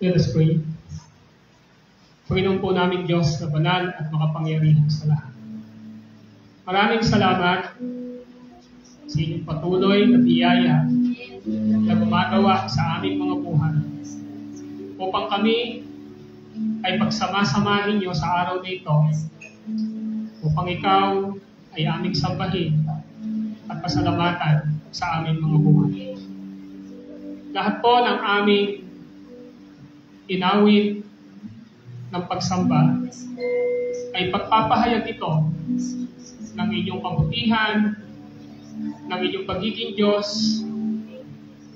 Let us pray. Panginoon po namin Diyos na banal at makapangyarihan sa lahat. Maraming salamat sa inyong patuloy na biyaya na gumagawa sa aming mga buhay upang kami ay pagsama-sama ninyo sa araw na ito upang ikaw ay aming sambahin at pasalamatan sa aming mga buhay. Lahat po ng aming inawit ng pagsamba ay pagpapahayag ito ng inyong kabutihan, ng inyong pagiging Diyos,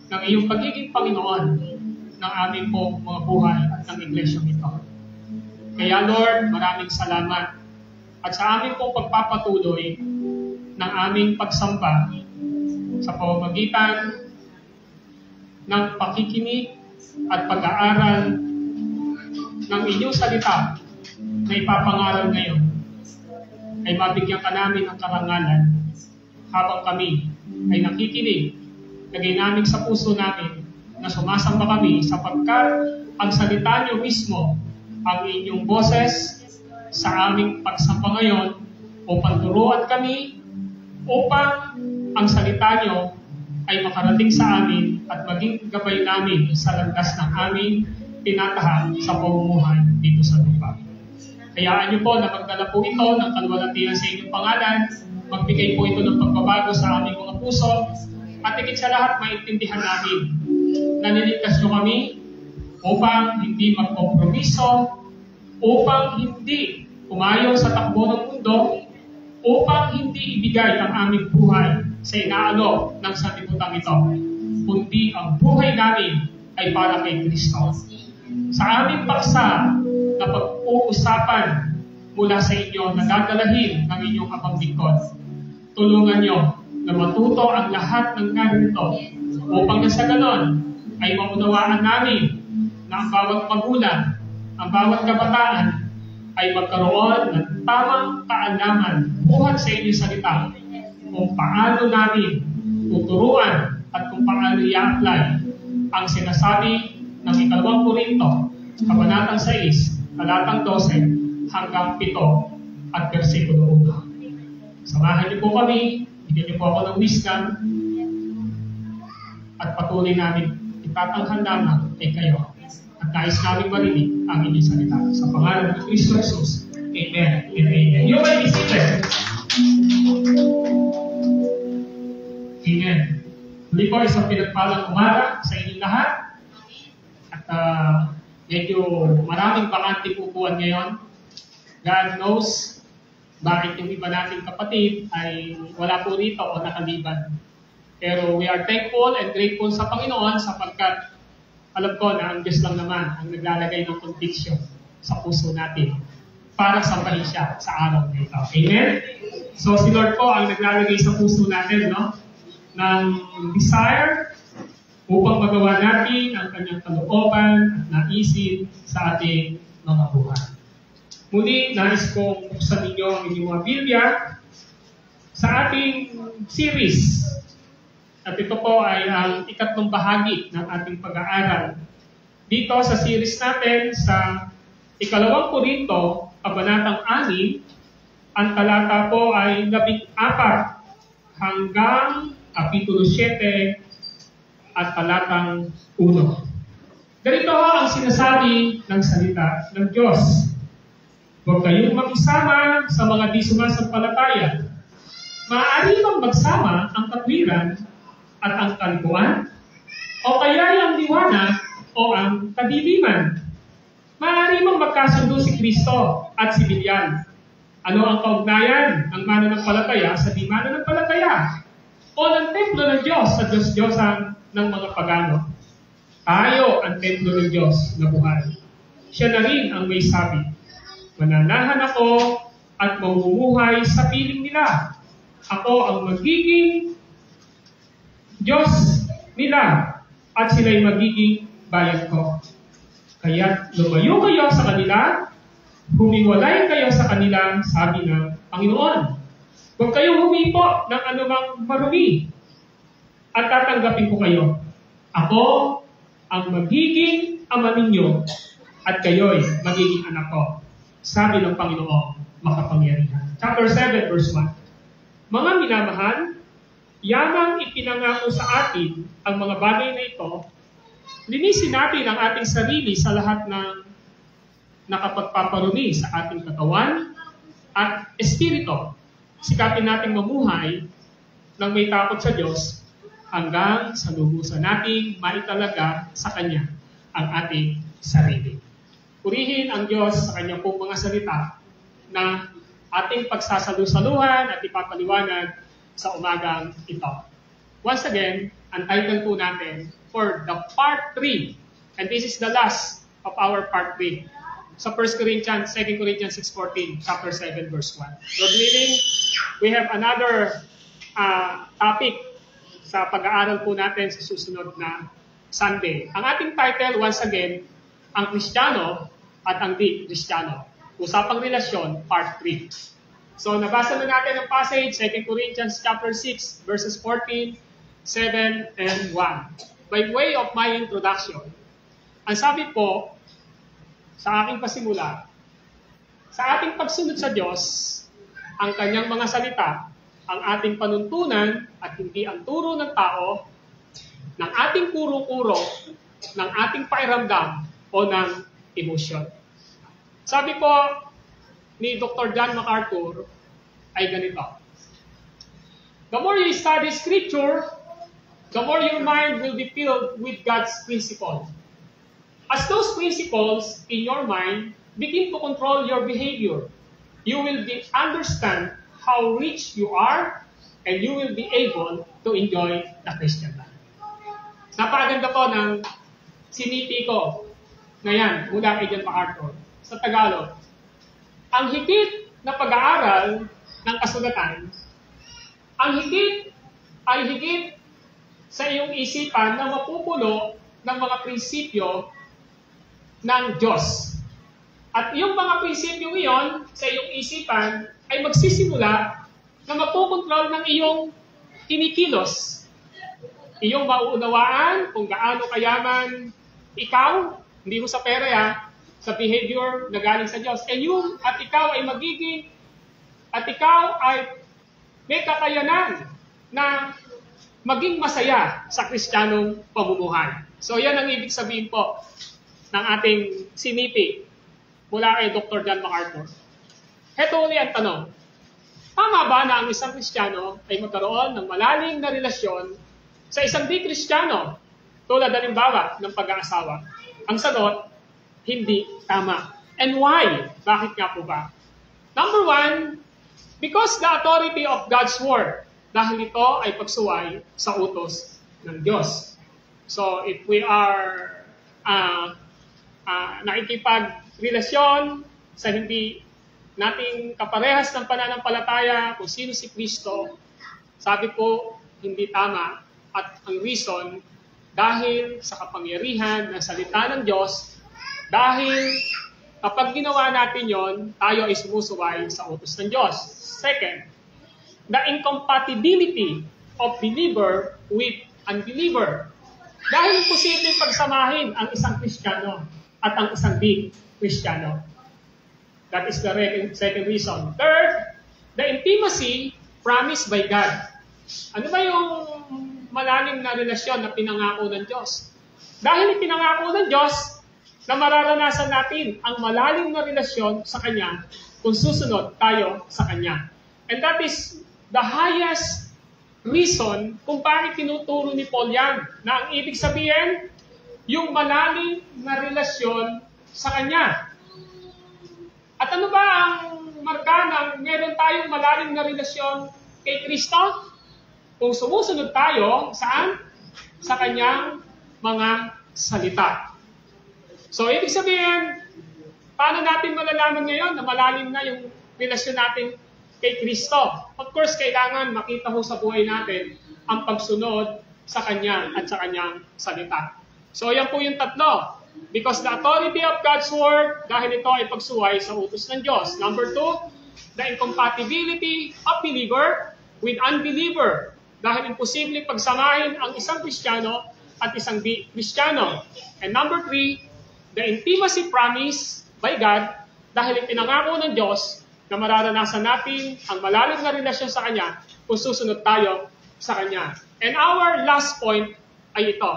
ng iyong pagiging Panginoon ng aming po mga buhay at ng iglesyang ito. Kaya Lord, maraming salamat at sa aming pong pagpapatuloy ng aming pagsamba sa pamamagitan ng pakikinig at pag-aaral ng inyong salita na ipapangaral ngayon ay mabigyan ka namin ng karangalan habang kami ay nakikinig, lagay namin sa puso namin na sumasamba kami sapagkat ang salita niyo mismo ang inyong boses sa aming pagsamba ngayon upang turuan kami upang ang salita niyo ay makarating sa amin at maging gabay namin sa landas ng aming tinatahak sa pamumuhay dito sa lupa. Hayaan niyo po na magdala po ito ng kalwalatian sa inyong pangalan, magbigay po ito ng pagbabago sa aming mga puso, at higit sa lahat maintindihan namin na niligtas niyo kami upang hindi magkompromiso, upang hindi umayaw sa takbo ng mundo, upang hindi ibigay ang aming buhay sa inaalok ng sanlibutan ito, kundi ang buhay namin ay para kay Kristo. Sa aming paksa na pag-uusapan mula sa inyo na dadalahin ng inyong abang lingkod, tulungan nyo na matuto ang lahat ng narito upang na sa ganon ay maunawaan namin na ang bawat magulang, ang bawat kabataan ay magkaroon ng tamang kaalaman buhat sa inyong salita kung paano namin tuturuan at kung paano i-apply ang sinasabi ng 2 Korinto, Kabanatang 6, Talatang 12 hanggang 7 at versikulo 1. Samahan niyo po kami, bigyan niyo po ako ng wisdom at patuloy namin itatanghal lamang kay kayo at nais namin marinig ang inyong salita. Sa pangalan ni Kristo Jesus, Amen and Amen. You may be seated. Amen. Muli po isang pinagpalang umaga sa inyong lahat. At medyo maraming bakante upuan ngayon. God knows bakit yung iba nating kapatid ay wala po rito o nakaliban. Pero we are thankful and grateful sa Panginoon sapagkat alam ko na ang Diyos lang naman ang naglalagay ng conviction sa puso natin para sambahin siya sa araw na ito. Amen? So si Lord po ang naglalagay sa puso natin, no? Ng desire upang magawa natin ang kanyang kalooban at naisip sa ating mga buhay. Muli, nais kong buksan ninyo ang inyong mga Biblia sa ating series. At ito po ay ang ikatlong bahagi ng ating pag-aaral. Dito sa series natin sa 2 Korinto, Kabanatang 6, ang talata po ay 14 hanggang Kapitulo 7 at talatang 1. Ganito ang sinasabi ng salita ng Diyos. Huwag kayong makisama sa mga di sumasampalataya. Maaari bang magsama ang katwiran at ang kalikuan? O kaya ang liwanag o ang kadiliman? Maaari bang magkasundo si Kristo at si Bilian? Ano ang kaugnayan ng mananampalataya sa di mananampalataya? O ng templo ng Diyos sa Diyos-Diyosan ng mga pagano? Tayo ang templo ng Diyos na buhay. Siya na rin ang may sabi, mananahan ako at mamumuhay sa piling nila. Ako ang magiging Diyos nila at sila'y magiging bayan ko. Kaya lumayo kayo sa kanila, humiwalay kayo sa kanila, sabi ng Panginoon. Huwag kayong humipo ng anumang marumi at tatanggapin ko kayo. Ako ang magiging Ama ninyo at kayo'y magiging anak ko, sabi ng Panginoong makapangyarihan. Chapter 7, verse 1. Mga minamahal, yamang ipinangako sa atin ang mga bagay na ito, linisin natin ang ating sarili sa lahat ng nakapagpaparumi sa ating katawan at espiritu. Sikapin nating mamuhay ng may takot sa Diyos hanggang sa lubusan nating maitalaga sa Kanya ang ating sarili. Purihin ang Diyos sa Kanyang pong mga salita na ating pagsasalu-saluhan at ipapaliwanag sa umagang ito. Once again, ang title po natin for the part 3, and this is the last of our part 3. Sa 2 Corinthians 6:14, chapter 7, verse 1. Lord willing, we have another topic sa pag-aaral po natin sa susunod na Sunday. Ang ating title, once again, ang Kristiyano at ang di-Kristiyano. Usapang relasyon, part 3. So, nabasa na natin ang passage, 2 Corinthians chapter 6, verses 14, 7, and 1. By way of my introduction, ang sabi po, sa aking pasimula, sa ating pagsunod sa Diyos, ang Kanyang mga salita, ang ating panuntunan at hindi ang turo ng tao, ng ating kuro-kuro, ng ating pakiramdam o ng emosyon. Sabi po ni Dr. John MacArthur ay ganito. The more you study Scripture, the more your mind will be filled with God's principles. As those principles in your mind begin to control your behavior, you will understand how rich you are and you will be able to enjoy the Christian life. Napakaganda po ng sinipi ko na yan mula kay John MacArthur sa Tagalog. Ang higit na pag-aaral ng kasulatan, ang higit ay higit sa iyong isipan na mapupuno ng mga prinsipyo ng Diyos. At yung mga prinsipyo ngayon sa iyong isipan ay magsisimula na mapukontrol ng iyong kinikilos. Iyong mauunawaan kung gaano kayaman ikaw, hindi mo sa pera sa behavior na galing sa Diyos. At ikaw ay may kakayanan na maging masaya sa Kristiyanong pamumuhay. So yan ang ibig sabihin po ng ating sinipi mula kay Dr. John MacArthur. Heto uli ang tanong. Tama ba na ang isang Kristiyano ay magkaroon ng malalim na relasyon sa isang di-Kristiyano tulad halimbawa ng pag-aasawa? Ang sagot, hindi tama. And why? Bakit nga po ba? Number 1, because the authority of God's Word. Dahil ito ay pagsuway sa utos ng Diyos. So if we are nakikipagrelasyon sa hindi nating kaparehas ng pananampalataya kung sino si Kristo, sabi po, hindi tama. At ang reason, dahil sa kapangyarihan ng salita ng Diyos, dahil kapag ginawa natin yon, tayo ay sumusuway sa utos ng Diyos. Second, the incompatibility of believer with unbeliever. Dahil posibleng pagsamahin ang isang Kristiyano at ang isang di-Kristiyano. That is the second reason. Third, the intimacy promised by God. Ano ba yung malalim na relasyon na pinangako ng Diyos? Dahil pinangako ng Diyos na mararanasan natin ang malalim na relasyon sa Kanya kung susunod tayo sa Kanya. And that is the highest reason kung bakit tinuturo ni Paul yan, na ang ibig sabihin, yung malalim na relasyon sa Kanya. At ano ba ang marka ng meron tayong malalim na relasyon kay Kristo? Kung sumusunod tayo, saan? Sa Kanyang mga salita. So, ibig sabihin, paano natin malalaman ngayon na malalim na yung relasyon natin kay Kristo? Of course, kailangan makita ho sa buhay natin ang pagsunod sa Kanya at sa Kanyang salita. So, yan po yung tatlo. Because the authority of God's Word, dahil ito ay pagsuway sa utos ng Diyos. Number 2, the incompatibility of believer with unbeliever. Dahil imposible pagsamahin ang isang Kristiyano at isang di-Kristiyano. And number 3, the intimacy promised by God dahil ipinangako ng Diyos na mararanasan natin ang malalim na relasyon sa Kanya kung susunod tayo sa Kanya. And our last point ay ito,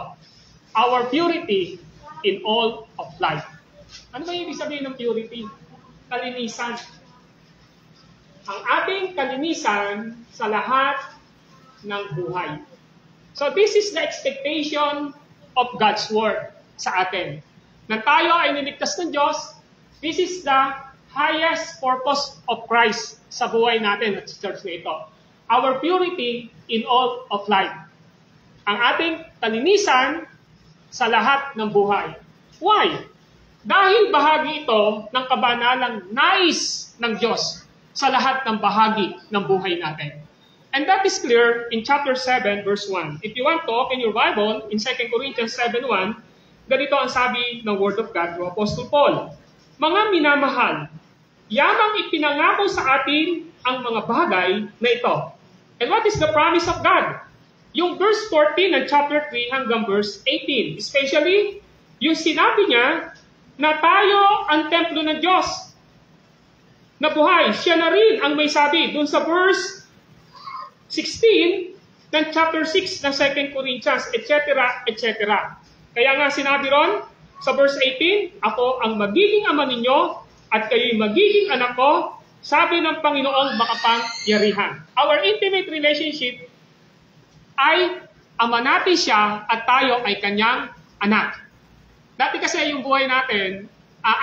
our purity in all of life. Ano ba ibig sabihin ng purity? Kalinisan. Ang ating kalinisan sa lahat ng buhay. So this is the expectation of God's Word sa atin. Na tayo ay niligtas ng Diyos, this is the highest purpose of Christ sa buhay natin at sa church na ito. Our purity in all of life. Ang ating kalinisan sa lahat ng buhay. Why? Dahil bahagi ito ng kabanalang nais ng Diyos sa lahat ng bahagi ng buhay natin. And that is clear in chapter 7, verse 1. If you want to open your Bible, in 2 Corinthians 7:1, ganito ang sabi ng Word of God to Apostle Paul. Mga minamahal, yamang ipinangako sa atin ang mga bagay na ito. And what is the promise of God? Yung verse 14 ng chapter 3 hanggang verse 18. Especially, yung sinabi niya na tayo ang templo ng Diyos na buhay. Siya na rin ang may sabi dun sa verse 16 ng chapter 6 ng 2 Corinthians, etc., etc. Kaya nga sinabi ron sa verse 18, ako ang magiging ama ninyo at kayo'y magiging anak ko, sabi ng Panginoong makapangyarihan. Our intimate relationship ay ama natin siya at tayo ay kanyang anak. Dati kasi yung buhay natin,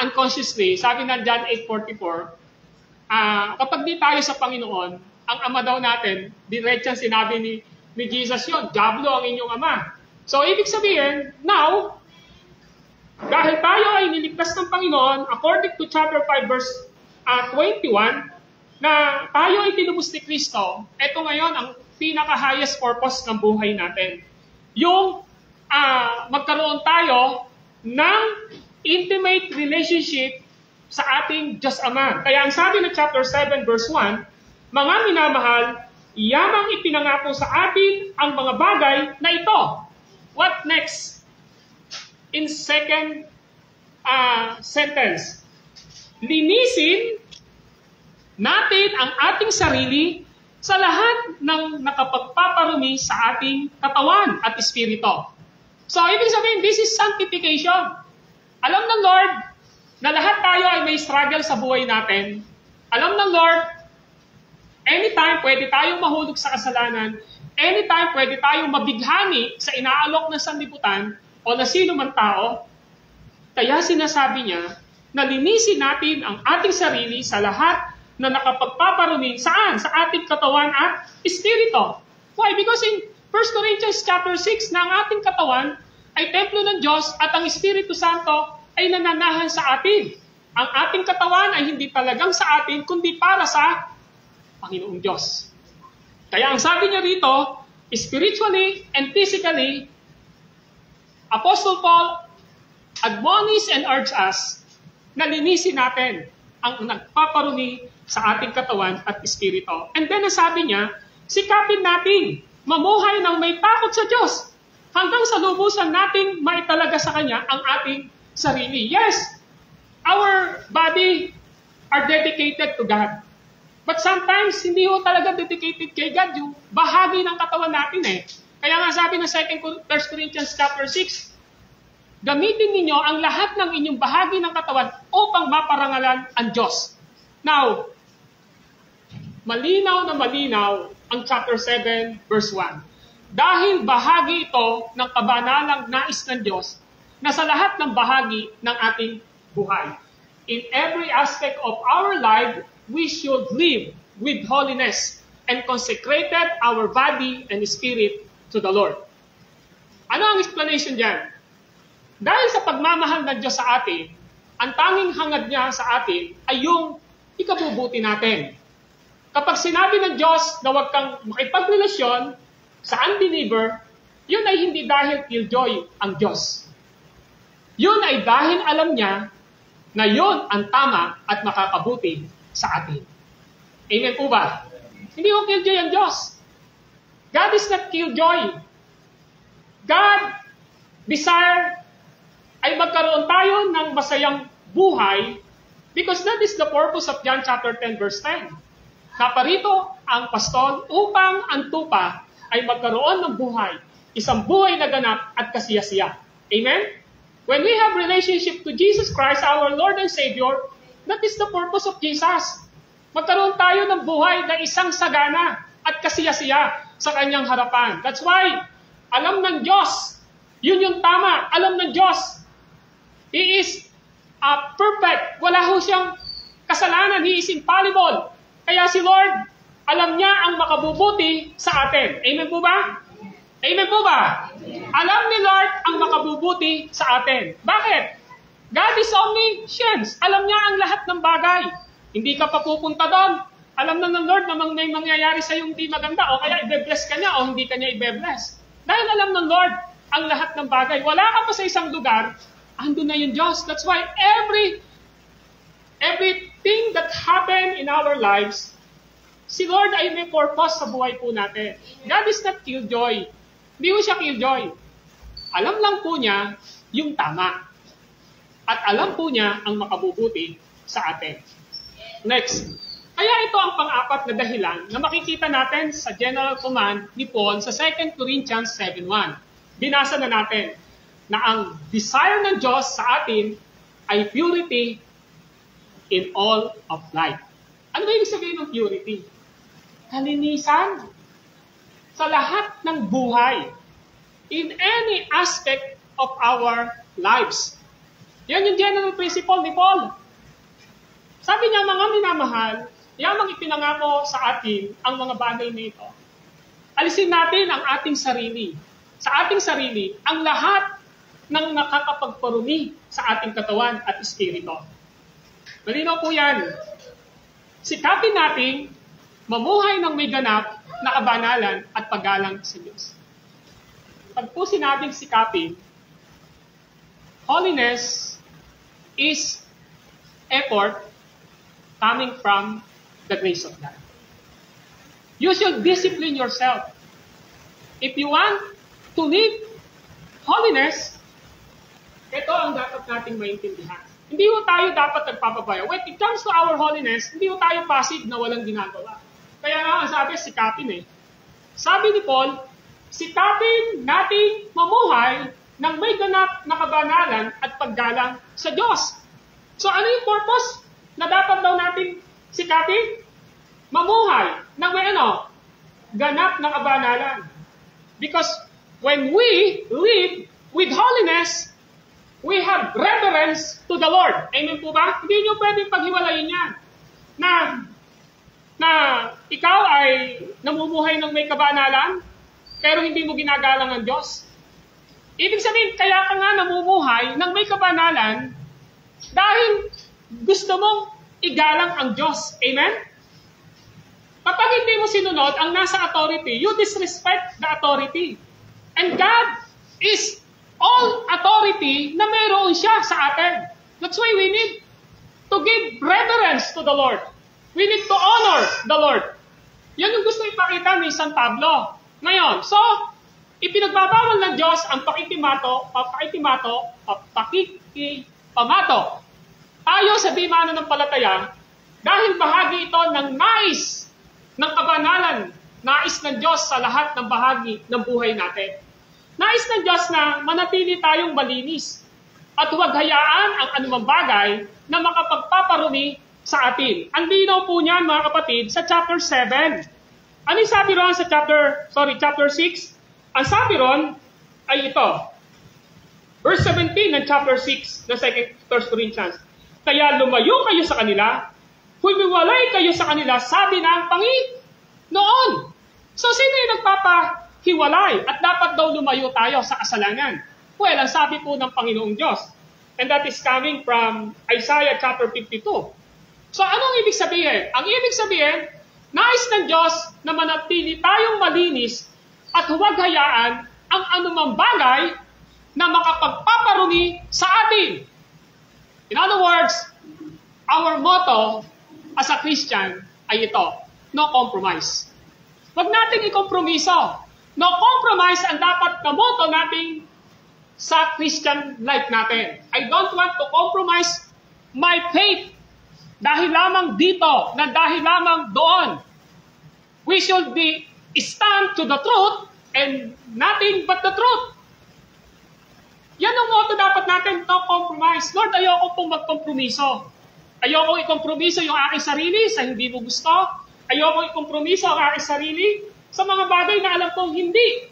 unconsciously, sabi ng John 8:44, kapag di tayo sa Panginoon, ang ama daw natin, diretsang sinabi ni Jesus yun, Diablo ang inyong ama. So, ibig sabihin, now, dahil tayo ay niligtas ng Panginoon, according to chapter 5, verse 21, na tayo ay tinubos ni Kristo, ito ngayon ang pinaka-highest purpose ng buhay natin. Yung magkaroon tayo ng intimate relationship sa ating Diyos Ama. Kaya ang sabi ng chapter 7, verse 1, mga minamahal, yamang ipinangako sa atin ang mga bagay na ito. What next? In second sentence, linisin natin ang ating sarili sa lahat ng nakapagpaparumi sa ating katawan at espiritu. So, ibig sabihin, this is sanctification. Alam ng Lord na lahat tayo ay may struggle sa buhay natin. Alam ng Lord, anytime pwede tayong mahulog sa kasalanan, anytime pwede tayong mabighani sa inaalok ng sanlibutan o na sino man tao. Kaya sinasabi niya na linisin natin ang ating sarili sa lahat na nakapagpaparumi saan? Sa ating katawan at espiritu. Why? Because in 1 Corinthians chapter 6 na ang ating katawan ay templo ng Diyos at ang Espiritu Santo ay nananahan sa atin. Ang ating katawan ay hindi talagang sa atin, kundi para sa Panginoong Diyos. Kaya ang sabi niya rito, spiritually and physically, Apostle Paul admonish and urge us na linisin natin ang nagpaparumi sa ating katawan at espiritu. And then sabi niya, sikapin natin mamuhay ng may takot sa Diyos hanggang sa lubusan nating maitalaga sa Kanya ang ating sarili. Yes, our body are dedicated to God. But sometimes, hindi ho talaga dedicated kay God yung bahagi ng katawan natin eh. Kaya nga sabi ng 1 Corinthians chapter 6, gamitin ninyo ang lahat ng inyong bahagi ng katawan upang maparangalan ang Diyos. Now, malinaw na malinaw ang chapter 7, verse 1. Dahil bahagi ito ng kabanalang nais ng Diyos na sa lahat ng bahagi ng ating buhay. In every aspect of our life, we should live with holiness and consecrated our body and spirit to the Lord. Ano ang explanation dyan? Dahil sa pagmamahal ng Diyos sa atin, ang tanging hangad niya sa atin ay yung ikabubuti natin. Kapag sinabi ng Diyos na huwag kang makipagrelasyon sa unbeliever, yun ay hindi dahil killjoy ang Diyos. Yun ay dahil alam niya na yun ang tama at makakabuti sa atin. Amen po ba? Hindi ko killjoy ang Diyos. God is not killjoy. God desire ay magkaroon tayo ng masayang buhay because that is the purpose of John chapter 10 verse 10. Naparito ang pastol upang ang tupa ay magkaroon ng buhay, isang buhay na ganap at kasiyasiya. Amen? When we have relationship to Jesus Christ, our Lord and Savior, that is the purpose of Jesus. Magkaroon tayo ng buhay na isang sagana at kasiyasiya sa kanyang harapan. That's why, alam ng Diyos, yun yung tama, alam ng Diyos. He is perfect. Wala ho siyang kasalanan. He is infallible. Kaya si Lord, alam niya ang makabubuti sa atin. Amen po ba? Amen po ba? Alam ni Lord ang makabubuti sa atin. Bakit? God is omniscient. Alam niya ang lahat ng bagay. Hindi ka pa pupunta doon. Alam na ng Lord na may mangyayari sa yung hindi maganda o kaya i-bless ka niya o hindi ka niya i-bless. Dahil alam ng Lord ang lahat ng bagay. Wala ka pa sa isang lugar, andun na yung Diyos. That's why everything that happened in our lives, si Lord ay may purpose sa buhay po natin. God is not killjoy. Hindi po siya killjoy. Alam lang po niya yung tama. At alam po niya ang makabubuti sa atin. Next. Kaya ito ang pang-apat na dahilan na makikita natin sa general command ni Paul sa 2 Corinthians 7:1. Binasa na natin na ang desire ng Diyos sa atin ay purity in all of life. Ano ba ibig sabihin ng purity? Kalinisan sa lahat ng buhay. In any aspect of our lives. Yan yung general principle ni Paul. Sabi niya, mga minamahal, yamang ipinangako sa atin ang mga bagay na ito. Alisin natin ang ating sarili. Sa ating sarili, ang lahat ng nakakapagparumi sa ating katawan at espiritu. Malinaw po yan. Sikapin natin mamuhay ng may ganap na kabanalan at paggalang sa Diyos. Pag po sinabing sikapin, holiness is effort coming from the grace of God. You should discipline yourself. If you want to live holiness, ito ang dapat nating maintindihan. Hindi ho tayo dapat nagpapabaya. When it comes to our holiness, hindi ho tayo passive na walang ginagawa. Kaya nga, ang sabi, sikapin eh. Sabi ni Paul, sikapin nating mamuhay ng may ganap na kabanalan at paggalang sa Diyos. So ano yung purpose na dapat daw natin sikapin? Mamuhay ng may ganap na kabanalan. Because when we live with holiness, we have reverence to the Lord. Amen po ba? Hindi nyo pwedeng paghiwalayin yan. Na ikaw ay namumuhay ng may kabanalan, pero hindi mo ginagalang ang Diyos. Ibig sabihin, kaya ka nga namumuhay ng may kabanalan dahil gusto mong igalang ang Diyos. Amen? Kapag hindi mo sinunod ang nasa authority, you disrespect the authority. And God is all authority na mayroon siya sa atin. That's why we need to give reverence to the Lord. We need to honor the Lord. Yan yung gusto ipakita ni San Pablo. Ngayon, so, ipinagbabawal ng Diyos ang pakikipamato. Tayo sa di mananampalataya, dahil bahagi ito ng nais ng kabanalan, nais ng Diyos sa lahat ng bahagi ng buhay natin. Nais ng Diyos na manatili tayong malinis at huwag hayaan ang anumang bagay na makapagpaparumi sa atin. Ang linaw po niyan, mga kapatid, sa chapter 7. Ano yung sabi ron sa chapter 6? Ang sabi ron ay ito. Verse 17 ng chapter 6 ng 2 Corinthians. Kaya lumayo kayo sa kanila, humiwalay kayo sa kanila, sabi ng Panginoon. So, sino yung nagpapahiwalay at dapat daw lumayo tayo sa kasalanan? Well, ang sabi po ng Panginoong Diyos. And that is coming from Isaiah chapter 52. So, anong ibig sabihin? Ang ibig sabihin, nais ng Diyos na manatili tayong malinis at huwag hayaan ang anumang bagay na makapagpaparumi sa atin. In other words, our motto as a Christian ay ito, no compromise. Huwag natin ikompromiso. No compromise ang dapat na motto nating sa Christian life natin. I don't want to compromise my faith dahil lamang dito, na dahil lamang doon. We should be stand to the truth and nothing but the truth. Yan ang motto dapat natin, to compromise. Lord, ayoko pong magkompromiso. Ayoko ikompromiso yung aking sarili sa hindi mo gusto. Ayoko ikompromiso ang aking sarili sa mga bagay na alam kong hindi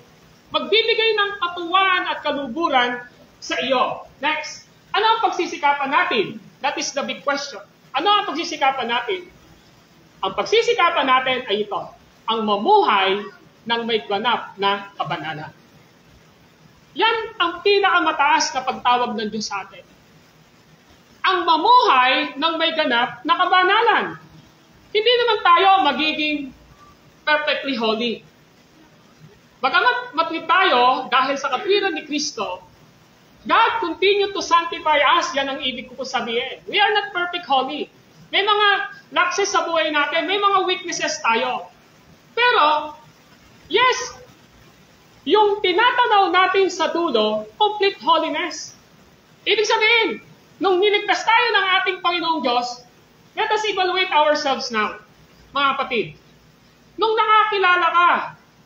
magbibigay ng katuwaan at kaluburan sa iyo. Next, ano ang pagsisikapan natin? That is the big question. Ano ang pagsisikapan natin? Ang pagsisikapan natin ay ito, ang mamuhay ng may ganap na kabanalan. Yan ang pinakamataas na pagtawag ng Diyos sa atin. Ang mamuhay ng may ganap na kabanalan. Hindi naman tayo magiging perfectly holy. Bagamat matwi tayo dahil sa katwiran ni Kristo, God continue to sanctify us. Yan ang ibig ko sabihin. We are not perfect holy. May mga lapses sa buhay natin. May mga weaknesses tayo. Pero, yes, yung tinatanaw natin sa dulo, complete holiness. Ibig sabihin, nung niligtas tayo ng ating Panginoong Diyos, let us evaluate ourselves now, mga kapatid. Nung nakakilala ka,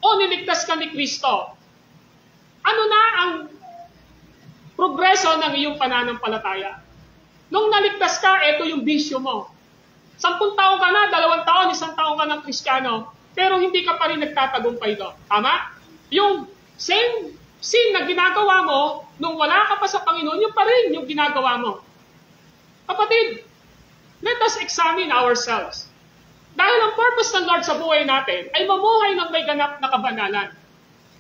o niligtas ka ni Kristo, ano na ang progreso ng iyong pananampalataya? Nung naligtas ka, ito yung bisyo mo. 10 taon ka na, 2 taon, 1 taon ka ng Kristiyano, pero hindi ka pa rin nagtatagumpay doon. Tama? Yung same sin na ginagawa mo, nung wala ka pa sa Panginoon, yung pa rin yung ginagawa mo. Kapatid, let us examine ourselves. Dahil ang purpose ng Lord sa buhay natin ay mamuhay ng may ganap na kabanalan.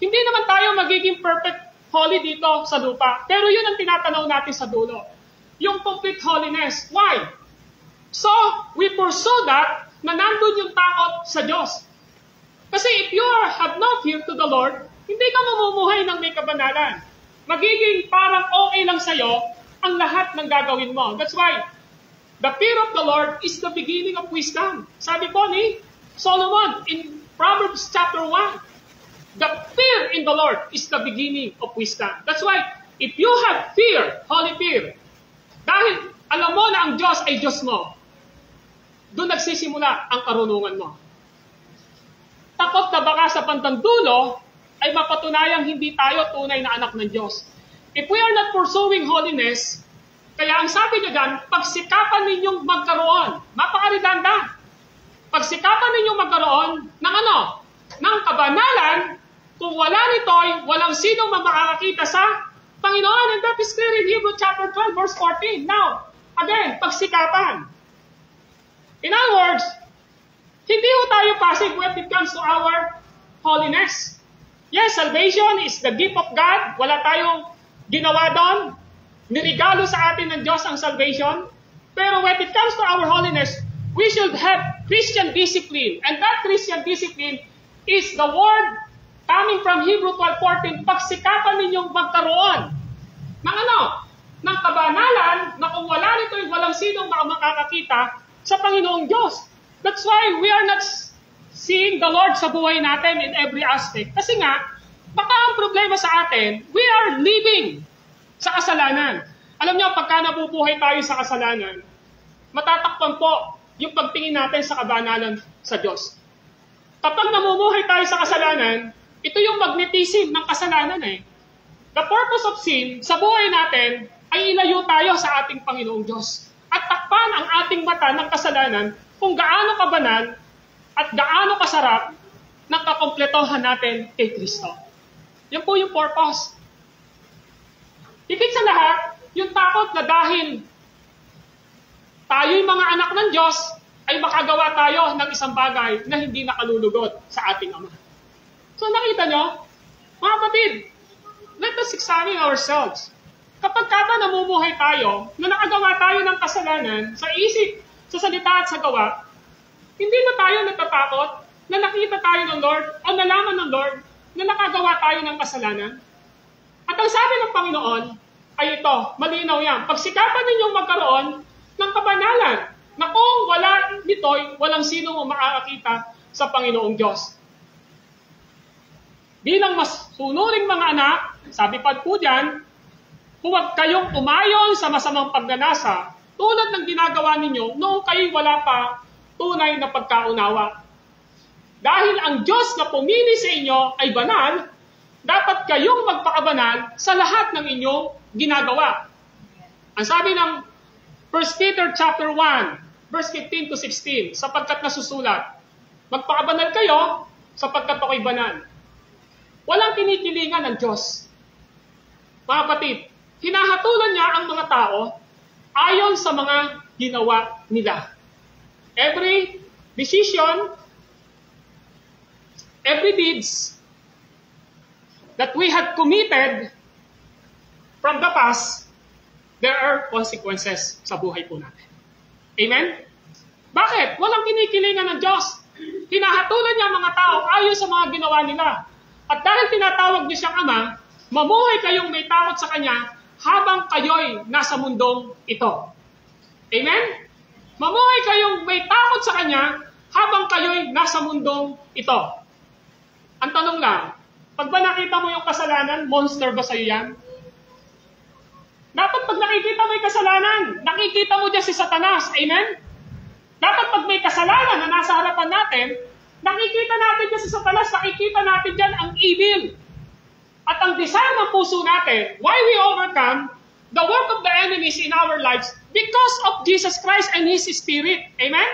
Hindi naman tayo magiging perfect holy dito sa lupa, pero yun ang tinatanaw natin sa dulo. Yung complete holiness. Why? So, we pursue that na nandun yung takot sa Diyos. Kasi if you have no fear to the Lord, hindi ka mamumuhay ng may kabanalan. Magiging parang okay lang sa'yo ang lahat ng gagawin mo. That's why, the fear of the Lord is the beginning of wisdom. Sabi po ni Solomon in Proverbs chapter 1, the fear in the Lord is the beginning of wisdom. That's why, if you have fear, holy fear, dahil alam mo na ang Diyos ay Diyos mo, doon nagsisimula ang karunungan mo. Takot na baka sa bandang dulo ay mapatunayang hindi tayo tunay na anak ng Diyos. If we are not pursuing holiness, kaya ang sabi niya dyan, pagsikapan ninyong magkaroon, mapaka-redundant, pagsikapan ninyong magkaroon ng ano? Ng kabanalan, kung wala nito'y walang sinong makakakita sa Panginoon. And that is clear in Hebrews chapter 12, verse 14. Now, again, pagsikapan. In other words, hindi ho tayo passive when it comes to our holiness. Yes, salvation is the gift of God. Wala tayong ginawa doon. Nirigalo sa atin ng Diyos ang salvation. Pero when it comes to our holiness, we should have Christian discipline. And that Christian discipline is the word coming from Hebrews 12:14, pagsikapan ninyong magkaroon ng ano? Ng kabanalan na kung wala nito ay walang sinong makakakita sa Panginoong Diyos. That's why we are not seeing the Lord sa buhay natin in every aspect. Kasi nga, baka ang problema sa atin, we are living sa kasalanan. Alam niyo, pagka nabubuhay tayo sa kasalanan, matatakpan po yung pagtingin natin sa kabanalan sa Diyos. Kapag namumuhay tayo sa kasalanan, ito yung magnetism ng kasalanan eh. The purpose of sin sa buhay natin ay ilayo tayo sa ating Panginoong Diyos. At takpan ang ating mata ng kasalanan kung gaano kabanal at gaano kasarap ng kakompletohan natin kay Kristo. Yan po yung purpose. Higit sa lahat, yung takot na dahil tayo'y mga anak ng Diyos, ay makagawa tayo ng isang bagay na hindi nakalulugod sa ating Ama. So nakita nyo, mga kapatid, let us examine ourselves. Kapag ba namumuhay tayo, na nakagawa tayo ng kasalanan sa isip, sa salita at sa gawa, hindi na tayo natatakot na nakita tayo ng Lord o nalaman ng Lord na nakagawa tayo ng kasalanan. At ang sabi ng Panginoon ay ito, malinaw yan, pagsikapan ninyong magkaroon ng kabanalan na kung wala nito'y walang sinong makakakita sa Panginoong Diyos. Bilang mas sunuring mga anak, sabi pa po dyan, huwag kayong umayon sa masamang pagnanasa tulad ng ginagawa ninyo noong kayo'y wala pa tunay na pagkaunawa. Dahil ang Diyos na pumili sa inyo ay banal, dapat kayong magpakabanal sa lahat ng inyong ginagawa. Ang sabi ng 1 Peter chapter 1, verse 15 to 16, sapagkat nasusulat, magpakabanal kayo sapagkat ako'y banal. Walang kinikilingan ng Diyos. Mga kapatid, hinahatulan niya ang mga tao ayon sa mga ginawa nila. Every decision, every deeds that we had committed from the past, there are consequences sa buhay po natin. Amen? Bakit? Walang kinikilingan ng Diyos. Hinahatulan niya ang mga tao ayon sa mga ginawa nila. At dahil tinatawag niya siyang Ama, mamuhay kayong may takot sa Kanya habang kayo'y nasa mundong ito. Amen? Mamuhay kayong may takot sa Kanya habang kayo'y nasa mundong ito. Ang tanong lang, pag ba nakita mo yung kasalanan, monster ba sa'yo yan? Dapat pag nakikita mo yung kasalanan, nakikita mo dyan si Satanas. Amen? Dapat pag may kasalanan na nasa harapan natin, nakikita natin dyan si Satanas, nakikita natin dyan ang evil. At ang design ng puso natin, why we overcome the work of the enemies in our lives because of Jesus Christ and His Spirit. Amen?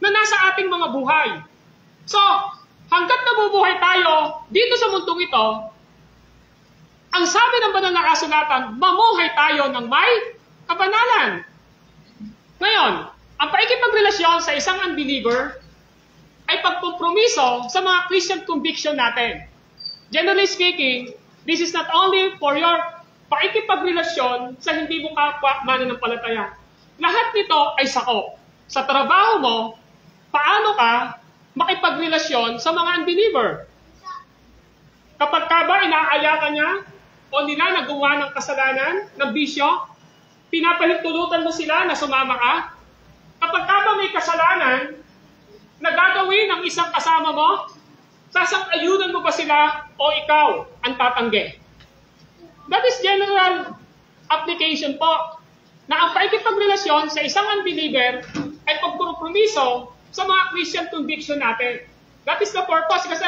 Na nasa ating mga buhay. So, hanggat nabubuhay tayo dito sa mundong ito, ang sabi ng banal na kasulatan, mamuhay tayo ng may kabanalan. Ngayon, ang paikipagrelasyon sa isang unbeliever ay pagkompromiso sa mga Christian conviction natin. Generally speaking, this is not only for your paikipagrelasyon sa hindi mo kapwa mananampalataya. Lahat nito ay sakop. Sa trabaho mo, paano ka makipagrelasyon sa mga unbeliever? Kapag ka ba inaaya ka niya o nila nagawa ng kasalanan, ng bisyo, pinapahintulutan mo sila na sumama ka? Kapag ka ba may kasalanan na gagawin ng isang kasama mo, sasang-ayunan mo ba sila o ikaw ang tatanggi? That is general application po na ang paikipagrelasyon sa isang unbeliever ay pagkompromiso sa mga Christian conviction natin. That is the purpose kasi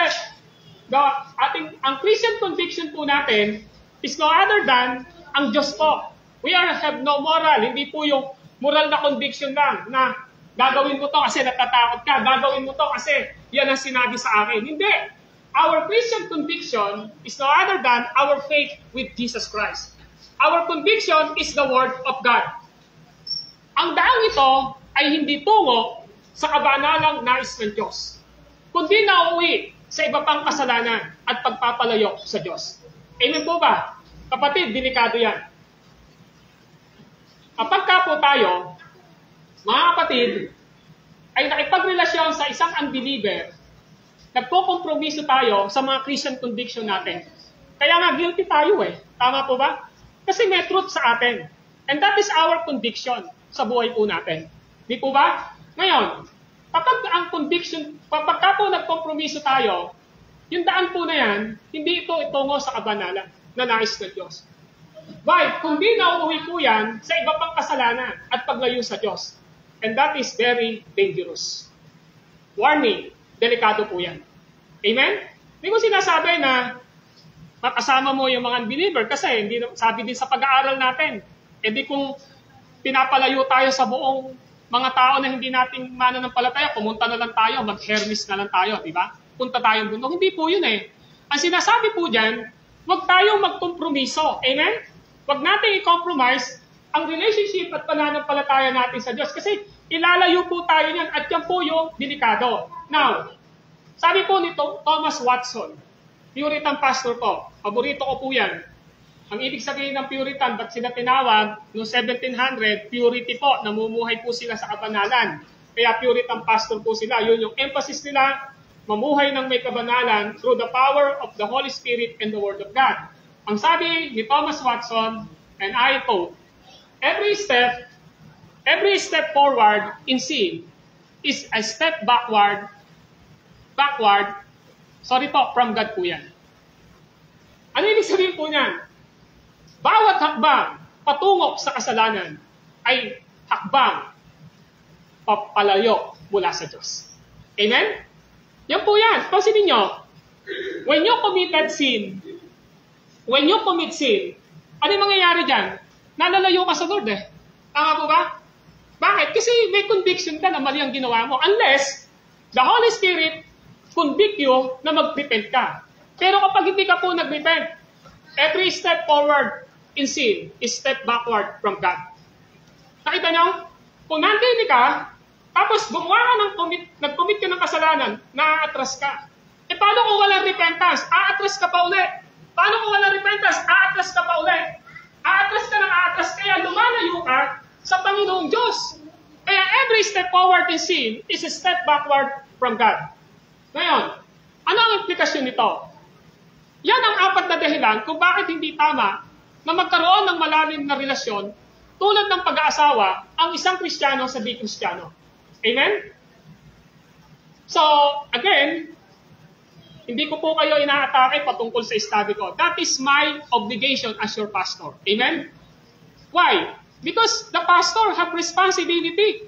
ang Christian conviction po natin is no other than ang Diyos po. We have no moral. Hindi po yung moral na conviction lang na gagawin mo to kasi natatakot ka. Gagawin mo to kasi yan ang sinabi sa akin. Hindi. Our Christian conviction is no other than our faith with Jesus Christ. Our conviction is the Word of God. Ang daang ito ay hindi tungo sa kabanalang nais ng Diyos, kundi nauwi sa iba pang kasalanan at pagpapalayo sa Diyos. Amen po ba? Kapatid, delikado yan. Kapag ka po tayo, mga kapatid, ay nakipagrelasyon sa isang unbeliever, nagpokompromiso tayo sa mga Christian conviction natin. Kaya nga, guilty tayo eh. Tama po ba? Kasi may truth sa atin. And that is our conviction sa buhay po natin. Di po ba? Ngayon, kapag ang conviction, kapag ka po nagkompromiso tayo, yung daan po na yan, hindi ito itungo sa kabanalan na nais ng Diyos. Why? Kundi nauuwi po yan sa iba pang kasalanan at paglayo sa Diyos. And that is very dangerous. Warning, delikado po yan. Amen? Hindi ko sinasabi na makasama mo yung mga unbeliever kasi hindi, sabi din sa pag-aaral natin, hindi kung pinapalayo tayo sa buong mga tao na hindi nating mananampalataya, pumunta na lang tayo, mag-Hermes na lang tayo, di ba? Punta tayong bundok. Hindi po yun eh. Ang sinasabi po dyan, huwag tayong magkompromiso. Amen? Huwag natin i-compromise ang relationship at pananampalataya natin sa Diyos. Kasi ilalayo po tayo niyan at yan po yung delikado. Now, sabi po ni Thomas Watson, Puritan pastor ko, paborito ko po yan. Ang ibig sabihin ng Puritan, ba't sila tinawag? Noong 1700, purity po, namumuhay po sila sa kabanalan. Kaya Puritan pastor po sila. Yun yung emphasis nila, mamuhay ng may kabanalan through the power of the Holy Spirit and the Word of God. Ang sabi ni Thomas Watson, and I quote, every step forward in sin is a step backward, from God po yan. Ano ibig sabihin po niyan? Bawat hakbang patungo sa kasalanan ay hakbang papalayo mula sa Diyos. Amen? Yan po yan. Pansinin nyo, when you commit sin, ano yung mangyayari dyan? Nalalayo ka sa Lord eh. Tama po ba? Bakit? Kasi may conviction ka na mali ang ginawa mo. Unless, the Holy Spirit convict you na mag-repent ka. Pero kapag hindi ka po nag-repent, every step forward in sin is step backward from God. Nakita nyo? Kung nandini ka, tapos gumawa ka nag-commit ka ng kasalanan, na-atras ka. E paano kung walang repentance? Aatras ka pa ulit. Paano kung walang repentance? Aatras ka pa ulit. Aatras ka ng aatras, kaya lumalayo ka sa Panginoong Diyos. Kaya every step forward in sin is a step backward from God. Ngayon, ano ang implikasyon nito? Yan ang apat na dahilan kung bakit hindi tama na magkaroon ng malalim na relasyon tulad ng pag-aasawa ang isang Kristiyano sa di-Kristiyano. Amen? So, again, hindi ko po kayo inaatake patungkol sa study ko. That is my obligation as your pastor. Amen? Why? Because the pastor have responsibility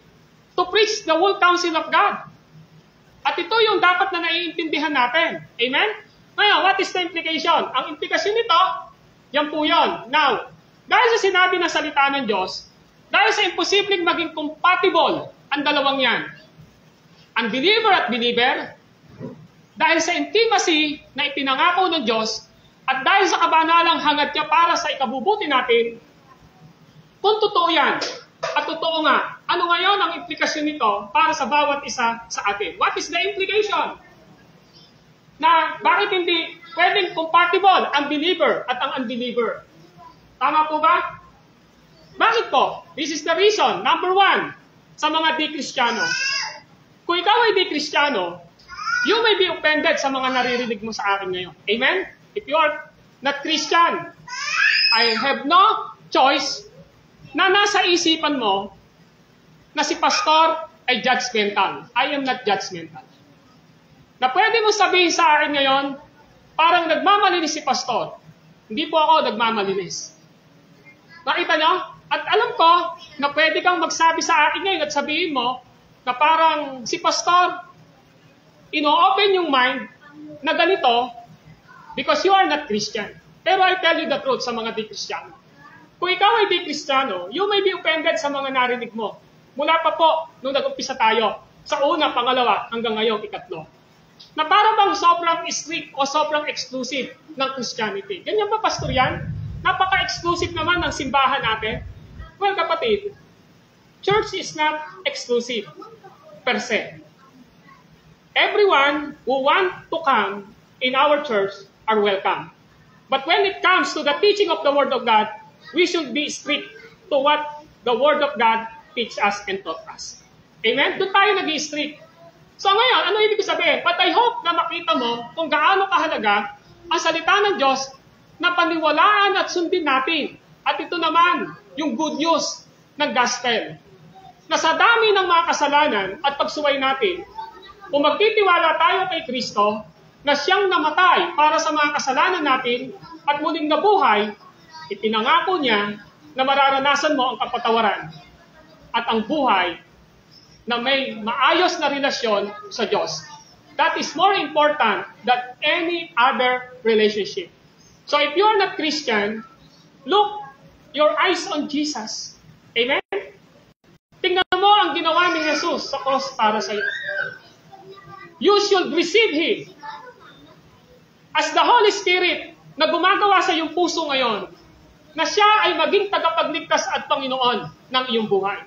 to preach the whole counsel of God. At ito yung dapat na naiintindihan natin. Amen? Ngayon, what is the implication? Ang implikasyon nito, yan po yun. Now, dahil sa sinabi ng salita ng Diyos, dahil sa imposibleng maging compatible ang dalawang yan, unbeliever at believer, dahil sa intimacy na ipinangako ng Diyos, at dahil sa kabanalang hangad niya para sa ikabubuti natin, kung totoo yan, at totoo nga, ano ngayon ang implikasyon nito para sa bawat isa sa atin? What is the implication? Na bakit hindi pwedeng compatible ang believer at ang unbeliever? Tama po ba? Bakit po? This is the reason. Number one, sa mga di-Kristiyano. Kung ikaw ay di-Kristiyano, you may be offended sa mga naririnig mo sa akin ngayon. Amen? If you are not Christian, I have no choice na nasa isipan mo na si pastor ay judgmental. I am not judgmental. Na pwede mo sabihin sa akin ngayon, parang nagmamalinis si pastor. Hindi po ako nagmamalinis. Nakita nyo? At alam ko na pwede kang magsabi sa akin ngayon at sabihin mo na parang si pastor, ino-open yung mind na ganito because you are not Christian. Pero I tell you the truth sa mga di-Kristiyano. Kung ikaw ay di-Kristiyano, you may be offended sa mga narinig mo. Mula pa po, nung nag-umpisa tayo, sa una, pangalawa, hanggang ngayon, ikatlo. Na para bang sobrang strict o sobrang exclusive ng Christianity. Ganyan ba, pastor yan? Napaka-exclusive naman ng simbahan natin. Well, kapatid, church is not exclusive per se. Everyone who want to come in our church are welcome. But when it comes to the teaching of the Word of God, we should be strict to what the Word of God teach us and taught us. Amen? Doon tayo nag-i-strict. So ngayon, ano ibig sabihin? But I hope na makita mo kung gaano kahalaga ang salita ng Diyos na paniwalaan at sundin natin. At ito naman, yung good news ng gospel. Na sa dami ng mga kasalanan at pagsuway natin, kung magtitiwala tayo kay Kristo, na siyang namatay para sa mga kasalanan natin at muling nabuhay, ipinangako niya na mararanasan mo ang kapatawaran at ang buhay na may maayos na relasyon sa Diyos. That is more important than any other relationship. So if you are not Christian, look your eyes on Jesus. Amen? Tingnan mo ang ginawa ni Jesus sa cross para sa iyo. You should receive Him as the Holy Spirit na gumagawa sa iyong puso ngayon, na siya ay maging tagapagligtas at Panginoon ng iyong buhay.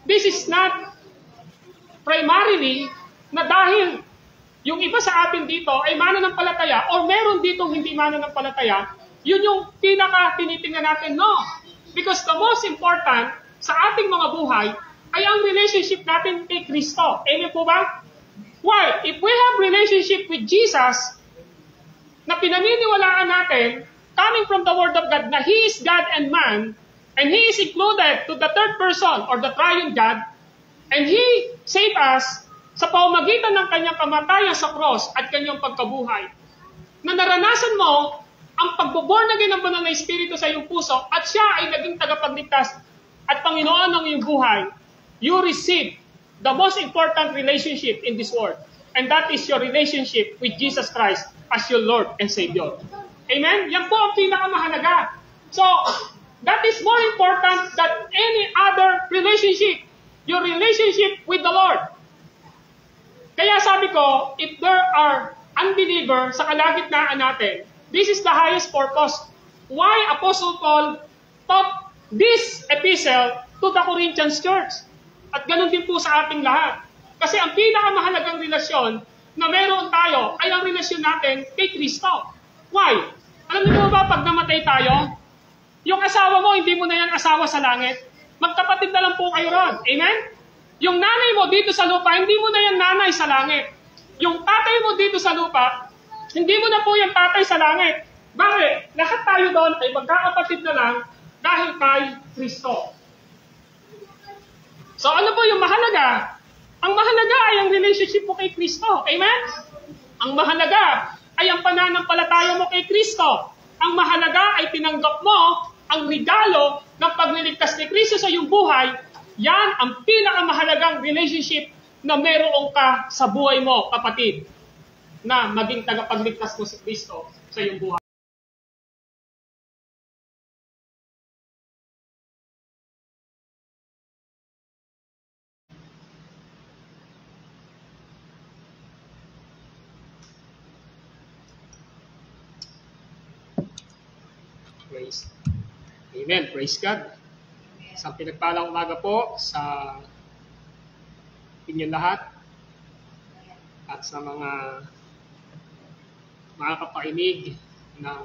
This is not primarily na dahil yung iba sa atin dito ay mananampalataya or meron ditong hindi mananampalataya, yun yung pinaka-tinitingnan natin. No. Because the most important sa ating mga buhay ay ang relationship natin kay Kristo. Amen po ba? Why? If we have relationship with Jesus, na pinaniniwalaan natin, coming from the Word of God, na He is God and man, and He is included to the third person or the triune God, and He saved us sa pamamagitan ng kanyang kamatayan sa cross at kanyang pagkabuhay, na naranasan mo ang pagbo-born again ng banal na Espiritu sa iyong puso at siya ay naging tagapagligtas at Panginoon ng iyong buhay, you receive the most important relationship in this world. And that is your relationship with Jesus Christ as your Lord and Savior. Amen? Yan po ang pinakamahalaga. So, that is more important than any other relationship. Your relationship with the Lord. Kaya sabi ko, if there are unbelievers sa kalagitnaan natin, this is the highest purpose. Why Apostle Paul taught this epistle to the Corinthians church? At ganun din po sa ating lahat. Kasi ang pinakamahalagang relasyon na meron tayo ay ang relasyon natin kay Kristo. Why? Alam niyo ba pag namatay tayo, yung asawa mo, hindi mo na yan asawa sa langit. Magkapatid na lang po kayo ron. Amen? Yung nanay mo dito sa lupa, hindi mo na yan nanay sa langit. Yung tatay mo dito sa lupa, hindi mo na po yan tatay sa langit. Bakit? Lahat tayo doon ay magkakapatid na lang dahil kay Kristo. So ano po yung mahalaga? Ang mahalaga ay ang relationship mo kay Kristo. Amen? Ang mahalaga ay ang pananampalataya mo kay Kristo. Ang mahalaga ay tinanggap mo ang regalo ng pagliligtas ni Kristo sa iyong buhay. Yan ang pinakamahalagang relationship na meron ka sa buhay mo, kapatid. Na maging tagapagligtas mo si Kristo sa iyong buhay. Praise. Amen. Praise God. Sa pinagpalang umaga po sa inyong lahat at sa mga kapainig ng